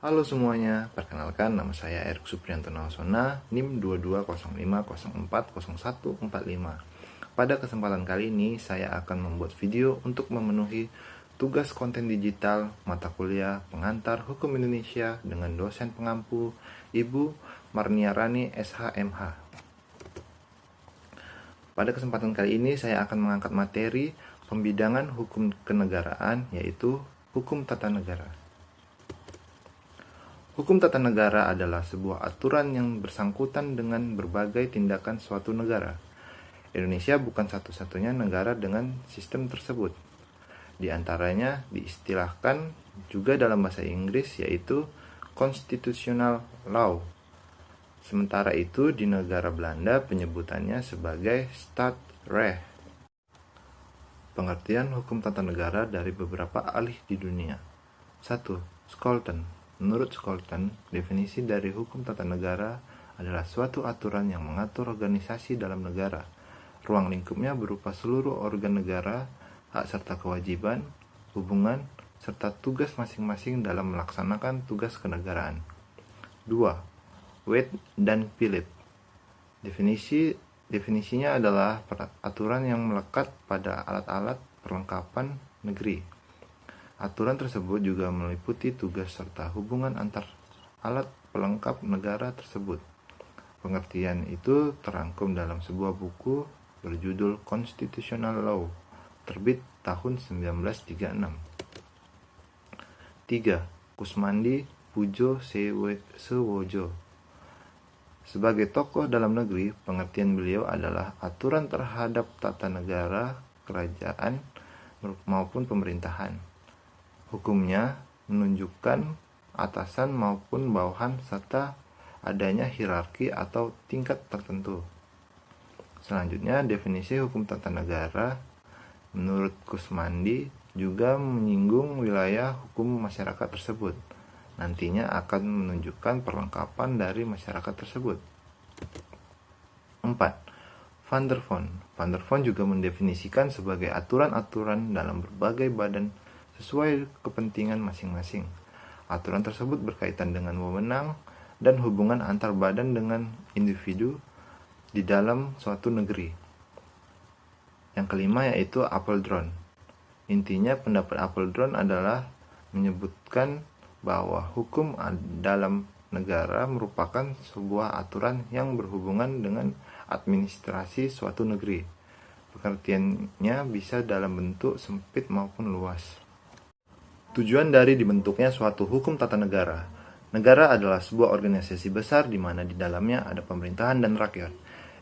Halo semuanya, perkenalkan nama saya Erik Supriyanto Nawasona, NIM 2205040145. Pada kesempatan kali ini, saya akan membuat video untuk memenuhi tugas konten digital mata kuliah pengantar Hukum Indonesia dengan dosen pengampu Ibu Marniarani SHMH. Pada kesempatan kali ini, saya akan mengangkat materi pembidangan hukum kenegaraan, yaitu hukum tata negara. Hukum tata negara adalah sebuah aturan yang bersangkutan dengan berbagai tindakan suatu negara. Indonesia bukan satu-satunya negara dengan sistem tersebut. Di antaranya diistilahkan juga dalam bahasa Inggris yaitu constitutional law. Sementara itu di negara Belanda penyebutannya sebagai Staatsrecht. Pengertian hukum tata negara dari beberapa ahli di dunia. 1. Scholten. Menurut Scholten, definisi dari hukum tata negara adalah suatu aturan yang mengatur organisasi dalam negara. Ruang lingkupnya berupa seluruh organ negara, hak serta kewajiban, hubungan, serta tugas masing-masing dalam melaksanakan tugas kenegaraan. 2. Waite dan Philip. Definisinya adalah aturan yang melekat pada alat-alat perlengkapan negeri. Aturan tersebut juga meliputi tugas serta hubungan antar alat pelengkap negara tersebut. Pengertian itu terangkum dalam sebuah buku berjudul Constitutional Law, terbit tahun 1936. 3. Kusmandi Pujo Sewojo. Sebagai tokoh dalam negeri, pengertian beliau adalah aturan terhadap tata negara, kerajaan, maupun pemerintahan. Hukumnya menunjukkan atasan maupun bawahan serta adanya hierarki atau tingkat tertentu. Selanjutnya, definisi hukum tata negara menurut Kusmandi juga menyinggung wilayah hukum masyarakat tersebut. Nantinya akan menunjukkan perlengkapan dari masyarakat tersebut. 4. Van der Voon. Van der Voon juga mendefinisikan sebagai aturan-aturan dalam berbagai badan sesuai kepentingan masing-masing. Aturan tersebut berkaitan dengan wewenang dan hubungan antar badan dengan individu di dalam suatu negeri. Yang kelima yaitu Apeldoorn. Intinya pendapat Apeldoorn adalah menyebutkan bahwa hukum dalam negara merupakan sebuah aturan yang berhubungan dengan administrasi suatu negeri. Pengertiannya bisa dalam bentuk sempit maupun luas. Tujuan dari dibentuknya suatu hukum tata negara. Negara adalah sebuah organisasi besar di mana di dalamnya ada pemerintahan dan rakyat.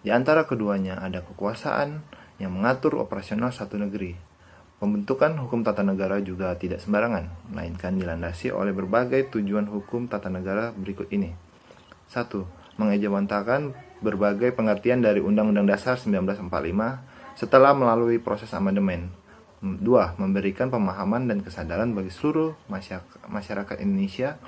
Di antara keduanya ada kekuasaan yang mengatur operasional satu negeri. Pembentukan hukum tata negara juga tidak sembarangan, melainkan dilandasi oleh berbagai tujuan hukum tata negara berikut ini. 1. Mengejawantakan berbagai pengertian dari Undang-Undang Dasar 1945 setelah melalui proses amandemen. 2. Memberikan pemahaman dan kesadaran bagi seluruh masyarakat Indonesia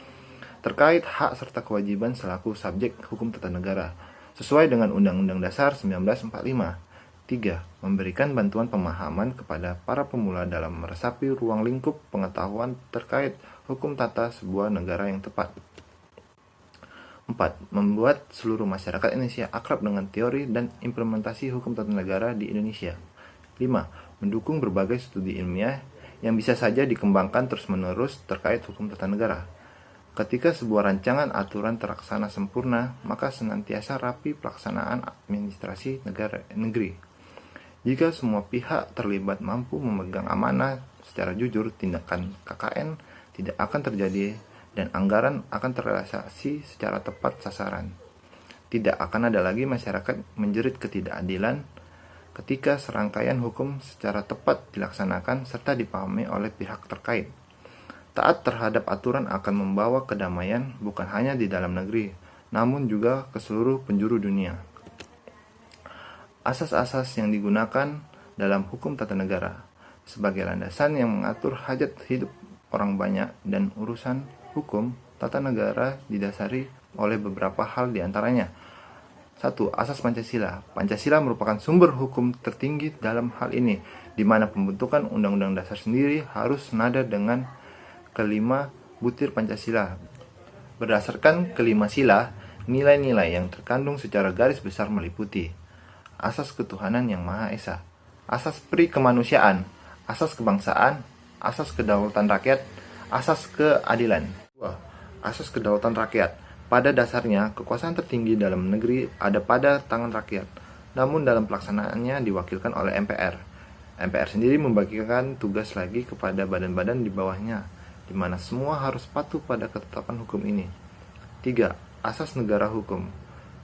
terkait hak serta kewajiban selaku subjek hukum tata negara sesuai dengan Undang-Undang Dasar 1945. 3. Memberikan bantuan pemahaman kepada para pemula dalam meresapi ruang lingkup pengetahuan terkait hukum tata sebuah negara yang tepat. 4. Membuat seluruh masyarakat Indonesia akrab dengan teori dan implementasi hukum tata negara di Indonesia. 5. Mendukung berbagai studi ilmiah yang bisa saja dikembangkan terus-menerus terkait hukum tata negara. Ketika sebuah rancangan aturan terlaksana sempurna, maka senantiasa rapi pelaksanaan administrasi negeri. Jika semua pihak terlibat mampu memegang amanah secara jujur, tindakan KKN tidak akan terjadi dan anggaran akan terrealisasi secara tepat sasaran. Tidak akan ada lagi masyarakat menjerit ketidakadilan ketika serangkaian hukum secara tepat dilaksanakan serta dipahami oleh pihak terkait. Taat terhadap aturan akan membawa kedamaian bukan hanya di dalam negeri, namun juga ke seluruh penjuru dunia. Asas-asas yang digunakan dalam hukum tata negara sebagai landasan yang mengatur hajat hidup orang banyak dan urusan hukum tata negara didasari oleh beberapa hal diantaranya. 1. Asas Pancasila. Pancasila merupakan sumber hukum tertinggi dalam hal ini, di mana pembentukan Undang-Undang Dasar sendiri harus senada dengan kelima butir Pancasila. Berdasarkan kelima sila, nilai-nilai yang terkandung secara garis besar meliputi asas ketuhanan yang Maha Esa, asas pri kemanusiaan, asas kebangsaan, asas kedaulatan rakyat, asas keadilan. Asas kedaulatan rakyat. Pada dasarnya, kekuasaan tertinggi dalam negeri ada pada tangan rakyat, namun dalam pelaksanaannya diwakilkan oleh MPR. MPR sendiri membagikan tugas lagi kepada badan-badan di bawahnya, di mana semua harus patuh pada ketetapan hukum ini. 3. Asas negara hukum.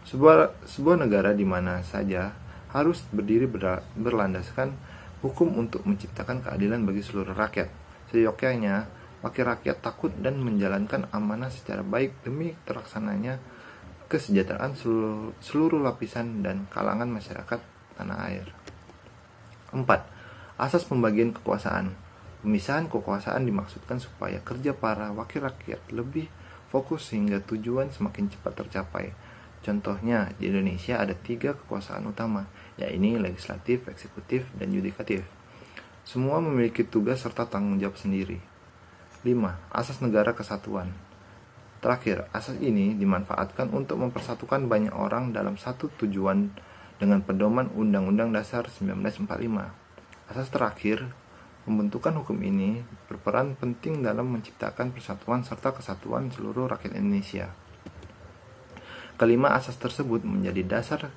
Sebuah negara di mana saja harus berdiri berlandaskan hukum untuk menciptakan keadilan bagi seluruh rakyat. Seyogyanya, wakil rakyat takut dan menjalankan amanah secara baik demi terlaksananya kesejahteraan seluruh lapisan dan kalangan masyarakat tanah air. 4. Asas pembagian kekuasaan. Pemisahan kekuasaan dimaksudkan supaya kerja para wakil rakyat lebih fokus sehingga tujuan semakin cepat tercapai. Contohnya, di Indonesia ada 3 kekuasaan utama, yaitu legislatif, eksekutif, dan yudikatif. Semua memiliki tugas serta tanggung jawab sendiri. 5. Asas negara kesatuan. Terakhir, asas ini dimanfaatkan untuk mempersatukan banyak orang dalam satu tujuan dengan pedoman Undang-Undang Dasar 1945. Asas terakhir, pembentukan hukum ini berperan penting dalam menciptakan persatuan serta kesatuan seluruh rakyat Indonesia. Kelima asas tersebut menjadi dasar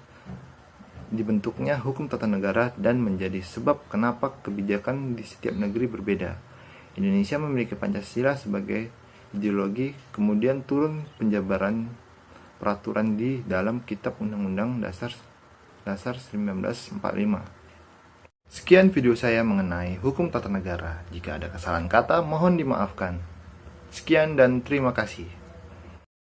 dibentuknya hukum tata negara dan menjadi sebab kenapa kebijakan di setiap negeri berbeda. Indonesia memiliki Pancasila sebagai ideologi, kemudian turun penjabaran peraturan di dalam Kitab Undang-Undang Dasar 1945. Sekian video saya mengenai hukum tata negara. Jika ada kesalahan kata, mohon dimaafkan. Sekian dan terima kasih.